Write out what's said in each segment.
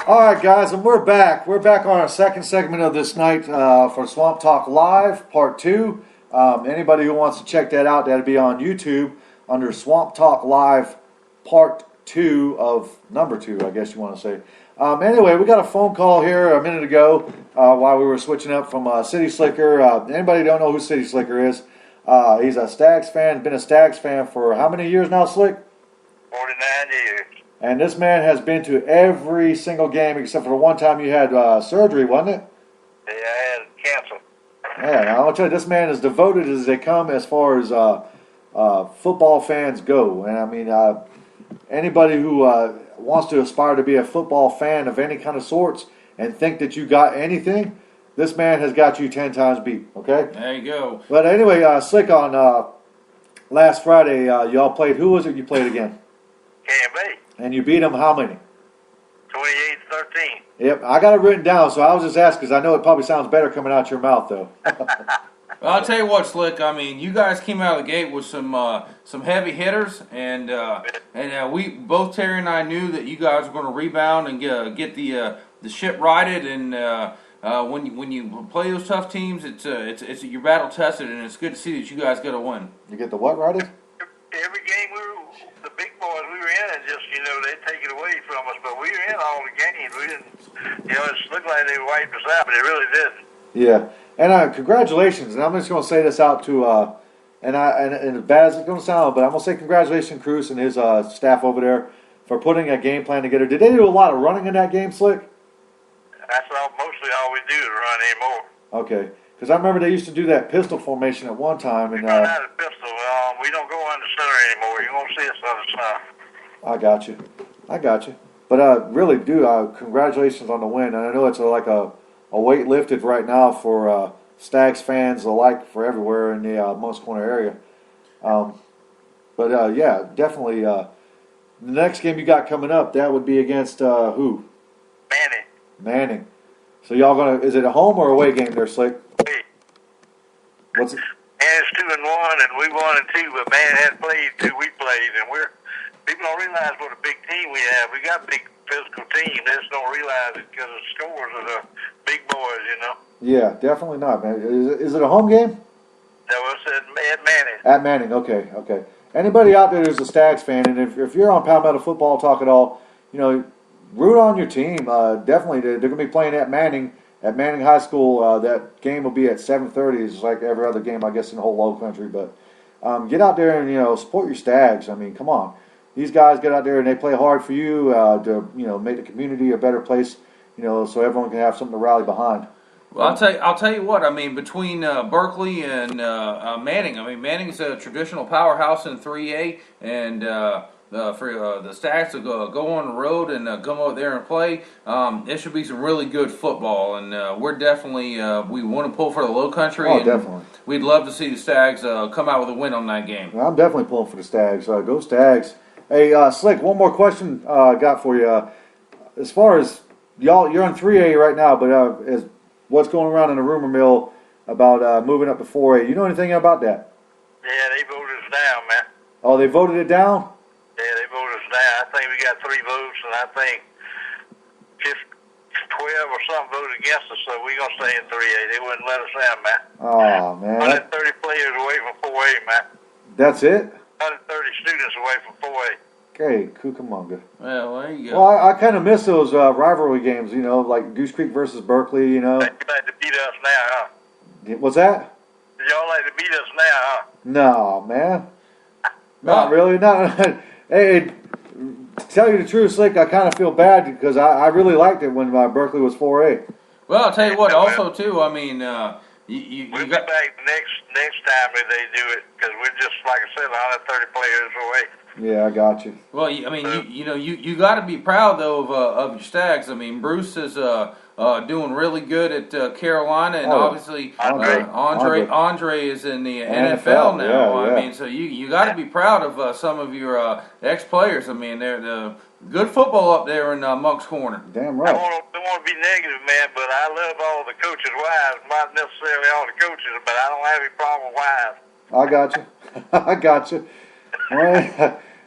All right, guys, and we're back. We're back on our second segment of this night for Swamp Talk Live, Part 2. Anybody who wants to check that out, that'll be on YouTube under Swamp Talk Live, Part 2 of number 2, I guess you want to say. Anyway, we got a phone call here a minute ago while we were switching up from City Slicker. Anybody don't know who City Slicker is? He's a Stags fan, been a Stags fan for how many years now, Slick? 49 years. And this man has been to every single game except for the one time you had surgery, wasn't it? Yeah, I had cancer. Yeah, I'll tell you, this man is devoted as they come as far as football fans go. And I mean, anybody who wants to aspire to be a football fan of any kind of sorts and think that you got anything, this man has got you 10 times beat, okay? There you go. But anyway, Slick, on last Friday, y'all played, who was it you played again? Can't And you beat them how many? 28-13. Yep, I got it written down, so I was just asking because I know it probably sounds better coming out your mouth, though. Well, I'll tell you what, Slick. I mean, you guys came out of the gate with some heavy hitters, and we both, Terry and I, knew that you guys were going to rebound and get the ship righted. And when you play those tough teams, it's you're battle tested, and it's good to see that you guys got a win. You get the what righted? Every game the big boys we were in, and just, they take it away from us, but we were in all the games. We didn't, it looked like they wiped us out, but they really didn't. Yeah, and congratulations, and I'm just going to say this out to, and as bad as it's going to sound, but I'm going to say congratulations, Cruz and his staff over there for putting a game plan together. Did they do a lot of running in that game, Slick? That's mostly all we do is run anymore. Okay, because I remember they used to do that pistol formation at one time. And we run out of pistol. We don't go under center anymore. You won't see us on the side. I got you. But really, dude, congratulations on the win. And I know it's like a weight lifted right now for Stags fans alike for everywhere in the Monks Corner area. But yeah, definitely. The next game you got coming up, that would be against who? Manning. So y'all is it a home or away game there, Slick? What's it? Manning's 2-1, and we 1-2, but Manning had played 2 we played, and people don't realize what a big team we have. We got a big physical team. They just don't realize it because of the scores of the big boys, Yeah, definitely not, man. Is it a home game? That was at Manning. At Manning, okay. Anybody out there who's a Stags fan, and if you're on Palmetto Football Talk at all, root on your team. Definitely, they're going to be playing at Manning High School. That game will be at 7:30. It's like every other game, I guess, in the whole Low Country. But get out there and support your Stags. I mean, come on. These guys get out there and they play hard for you to make the community a better place. So everyone can have something to rally behind. Well, I'll tell you what. I mean, between Berkeley and Manning, Manning's a traditional powerhouse in 3A, and for the Stags to go on the road and come over there and play, it should be some really good football. And we're definitely we want to pull for the Low Country. Oh, and definitely. We'd love to see the Stags come out with a win on that game. I'm definitely pulling for the Stags. Go Stags. Hey, Slick, one more question I got for you. As far as y'all, you're on 3A right now, but as what's going around in the rumor mill about moving up to 4A, you know anything about that? Yeah, they voted us down, man. Oh, they voted it down? Yeah, they voted us down. I think we got 3 votes, and I think 12 or something voted against us, so we're going to stay in 3A. They wouldn't let us down, man. Oh, man. 130 players away from 4A, man. That's it? 130 students away from 4A. Okay, Cucamonga. Well, there you go. Well, I kind of miss those rivalry games, like Goose Creek versus Berkeley, You'd like to beat us now, huh? What's that? Y'all like to beat us now, huh? No, man. Not really. Not. Hey, to tell you the truth, Slick, I kind of feel bad because I really liked it when Berkeley was 4A. Well, I'll tell you what. Also, too, I mean, we'll be back next time if they do it because we're just, like I said, 130 players away. Yeah, I got you. Well, I mean, you got to be proud though of your Stags. I mean, Bruce is doing really good at Carolina, and obviously Andre is in the NFL now. Yeah. I mean, so you got to be proud of some of your ex-players. I mean, they're good football up there in Monk's Corner. Damn right. I don't want to be negative, man, but I love all the coaches' wives. Not necessarily all the coaches, but I don't have any problem with wives. I got you. I got you.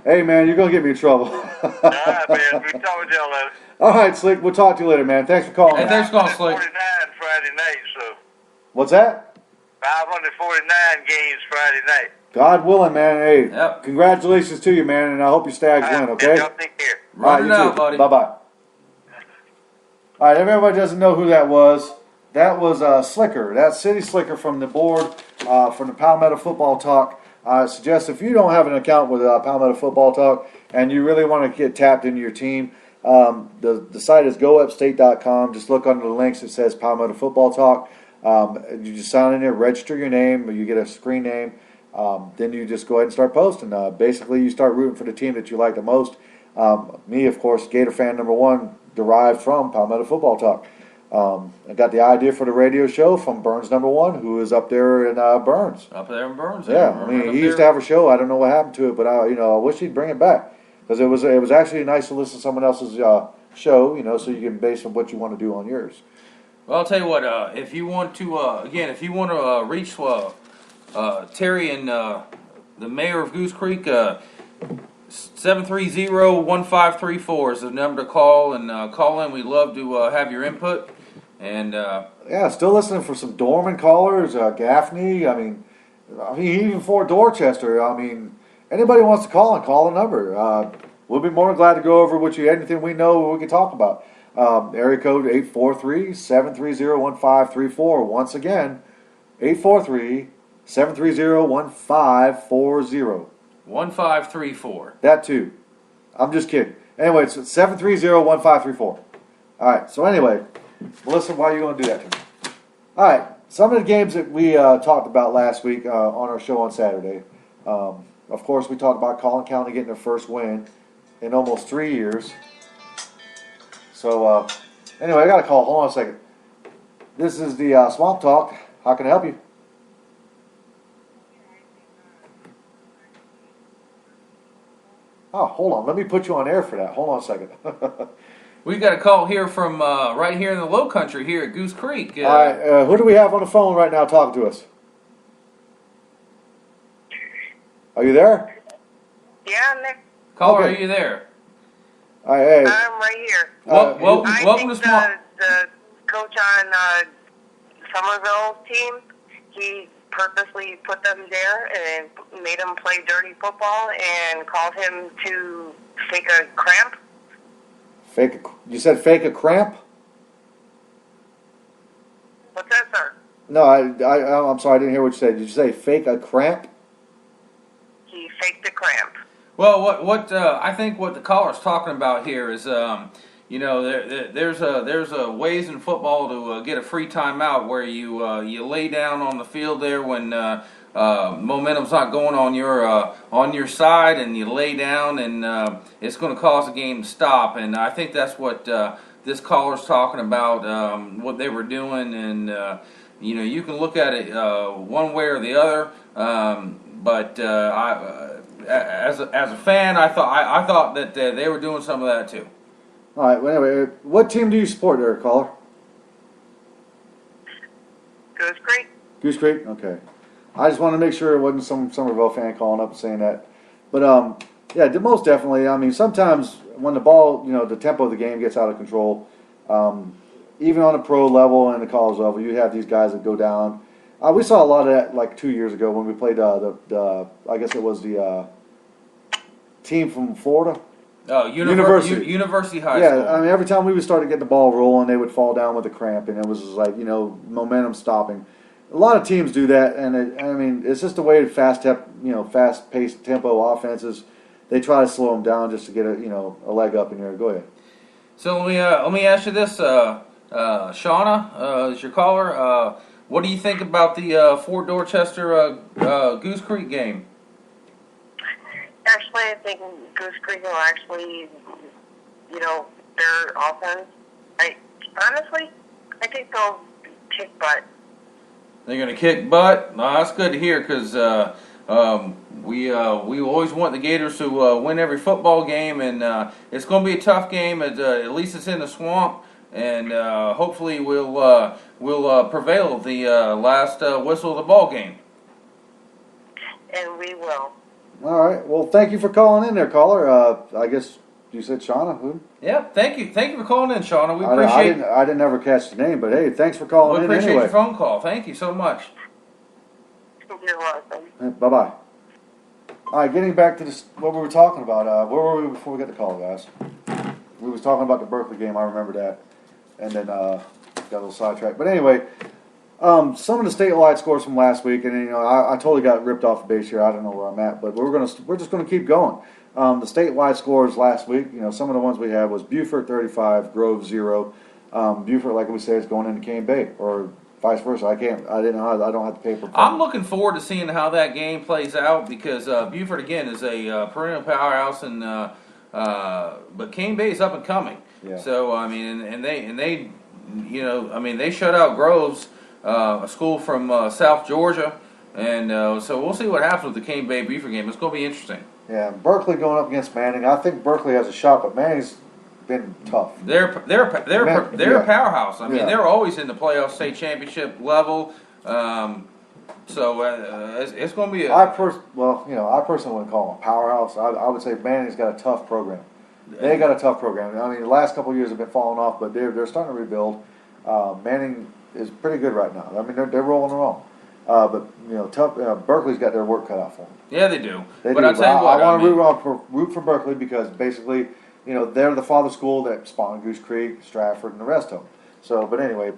Hey, man, you're going to get me in trouble. All right, man. We talk with y'all later. All right, Slick. We'll talk to you later, man. Thanks for calling. Hey, thanks for calling, Slick. 49 Friday night, so What's that? 549 games Friday night. God willing, man. Hey, Yep. Congratulations to you, man, and I hope your Stags All right, win, okay? Y'all take care. Run it you out, too. buddy. Bye-bye. All right, everybody doesn't know who that was. That was Slicker. That's City Slicker from the board from the Palmetto Football Talk. I suggest if you don't have an account with Palmetto Football Talk and you really want to get tapped into your team, the site is goupstate.com. Just look under the links. It says Palmetto Football Talk. You just sign in there, register your name, you get a screen name. Then you just go ahead and start posting. Basically, you start rooting for the team that you like the most. Me, of course, Gator fan number one, derived from Palmetto Football Talk. I got the idea for the radio show from Burns number one, who is up there in Burns. Up there in Burns. Yeah, I mean, he used to have a show. I don't know what happened to it, but I wish he'd bring it back because it was actually nice to listen to someone else's show, so you can base on what you want to do on yours. Well, I'll tell you what. If you want to reach Terry and the mayor of Goose Creek, 730-1534 is the number to call and call in. We'd love to have your input. And still listening for some Dorman callers, Gaffney. I mean, even for Dorchester. I mean, anybody wants to call the number. We'll be more than glad to go over with you anything we know we can talk about. Area code 843-730-1534. Once again, 843-730-1540. 1534. That too. I'm just kidding. Anyway, it's 730-1534. All right. So anyway, Melissa, why are you going to do that to me? All right. Some of the games that we talked about last week on our show on Saturday. Of course, we talked about Collin County getting their first win in almost 3 years. So anyway, I got a call. Hold on a second. This is the Swamp Talk. How can I help you? Oh, hold on. Let me put you on air for that. Hold on a second. We got a call here from right here in the Low Country here at Goose Creek. All right. Who do we have on the phone right now talking to us? Are you there? Yeah, Nick. Caller, Okay. are you there? All right. Hey. I'm right here. Welcome I to think Swamp. the coach on Somerville's team, he purposely put them there and made them play dirty football and called him to fake a cramp. You said fake a cramp? What's that, sir? No, I'm sorry. I didn't hear what you said. Did you say fake a cramp? He faked a cramp. Well, what I think what the caller's talking about here is, there's a ways in football to get a free timeout where you lay down on the field there when momentum's not going on your side, and you lay down, and it's going to cause the game to stop. And I think that's what this caller's talking about, what they were doing, and you can look at it one way or the other, but as a fan, I thought that they were doing some of that too. All right. Well, anyway, what team do you support there, caller? Goose Creek. Goose Creek? Okay. I just want to make sure it wasn't some Somerville fan calling up and saying that. But, most definitely. I mean, sometimes when the ball, the tempo of the game gets out of control, even on the pro level and the college level, you have these guys that go down. We saw a lot of that like 2 years ago when we played I guess it was the team from Florida. Oh, University High School. Yeah, I mean, every time we would start to get the ball rolling, they would fall down with a cramp, and it was just like, momentum stopping. A lot of teams do that, and it's just the way fast-paced tempo offenses. They try to slow them down just to get a leg up in here. Go ahead. So let me ask you this, Shauna, is your caller? What do you think about the Fort Dorchester Goose Creek game? Actually, I think Goose Creek will actually, their offense. I think they'll kick butt. They're going to kick butt? No, that's good to hear because we always want the Gators to win every football game, and it's going to be a tough game. At least it's in the swamp, and hopefully we'll prevail the last whistle of the ball game. And we will. All right. Well, thank you for calling in there, caller. I guess you said Shauna. Who? Yeah, thank you for calling in, Shauna. We I appreciate. I didn't ever catch the name, but hey, thanks for calling We in appreciate anyway. your phone call. Thank you so much. You're welcome. Bye bye. All right, getting back to this, what we were talking about. Where were we before we got the call, guys? We was talking about the Berkeley game. I remember that, and then got a little sidetracked. But anyway, some of the statewide scores from last week, and you know, I totally got ripped off the base here. I don't know where I'm at, but we're just gonna keep going. The statewide scores last week, you know, some of the ones we had was Buford 35, Grove 0. Buford, like we said, is going into Cane Bay, or vice versa. I don't have the paper. I'm looking forward to seeing how that game plays out because Buford again is a perennial powerhouse, and but Cane Bay is up and coming. Yeah. So I mean, and they, you know, I mean they shut out Groves, a school from South Georgia, and so we'll see what happens with the Cane Bay Buford game. It's going to be interesting. Yeah, Berkeley going up against Manning. I think Berkeley has a shot, but Manning's been tough. They're a powerhouse. I mean, Yeah. they're always in the playoff, state championship level. So it's going to be I personally wouldn't call them a powerhouse. I would say Manning's got a tough program. They got a tough program. I mean, the last couple of years have been falling off, but they're starting to rebuild. Manning is pretty good right now. I mean, they're rolling along. But you know, tough. Berkeley's got their work cut out for them. Yeah, they do. They but do. I'll tell you what, I want to root for Berkeley because basically, you know, they're the father school that spawned Goose Creek, Stratford, and the rest of them. So, but anyway.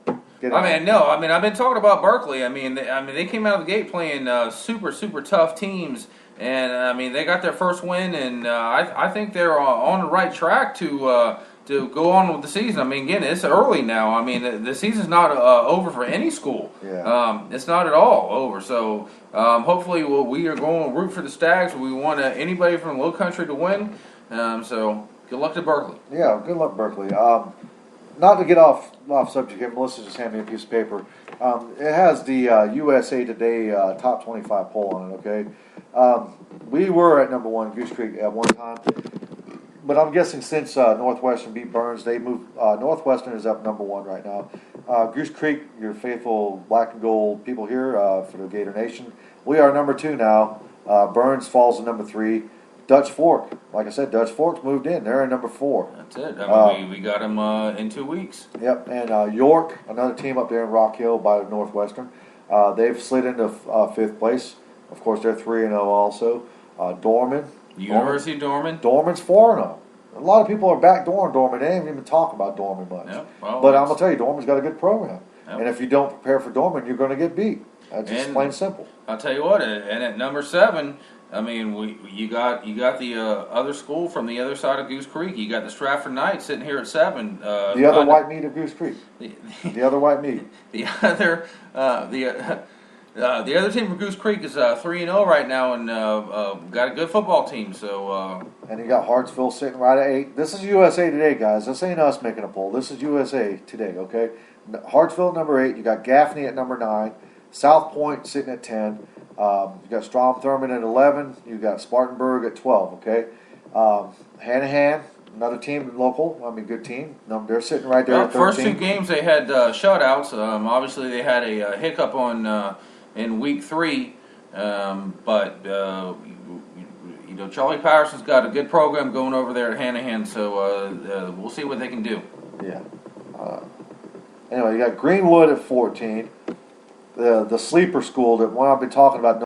I've been talking about Berkeley. I mean, they came out of the gate playing super tough teams, and I mean, they got their first win, and I think they're on the right track to go on with the season. I mean, again, it's early now. I mean, the season's not over for any school. Yeah. It's not at all over. So hopefully, we are going to root for the Stags. We want anybody from the Low Country to win. So good luck to Berkeley. Yeah, good luck, Berkeley. Not to get off subject here, Melissa just handed me a piece of paper. It has the USA Today top 25 poll on it, okay? We were at number one, Goose Creek, at one time. But I'm guessing since Northwestern beat Burns, they moved. Northwestern is up number one right now. Goose Creek, your faithful black and gold people here for the Gator Nation, we are number two now. Burns falls to number three. Dutch Fork, like I said, Dutch Fork's moved in. They're in number 4. That's it. I mean, we got them in 2 weeks. Yep, and York, another team up there in Rock Hill by Northwestern, they've slid into 5th place. Of course, they're 3-0 also. Dorman. University of Dorman. Dorman's 4-0. A lot of people are backdooring Dorman. They didn't even talk about Dorman much. Yep, well, but I'm going to tell you, Dorman's got a good program. Yep. And if you don't prepare for Dorman, you're going to get beat. That's just plain simple. I'll tell you what, and at number 7, I mean, you got the other school from the other side of Goose Creek. You got the Stratford Knights sitting here at 7. The other white meat of Goose Creek. The other white meat. The other team from Goose Creek is 3-0 right now, and got a good football team. So. And you got Hartsville sitting right at 8. This is USA Today, guys. This ain't us making a poll. This is USA Today, okay? Hartsville at number 8. You got Gaffney at number 9. South Point sitting at 10. You got Strom Thurmond at 11. You got Spartanburg at 12. Okay, Hanahan, another team local. I mean, good team. They're sitting right there. Well, at 13. first 2 games they had shutouts. Obviously, they had a hiccup on in week 3, but you know, Charlie Patterson's got a good program going over there at Hanahan. So we'll see what they can do. Yeah. Anyway, you got Greenwood at 14. The sleeper school that one I've been talking about.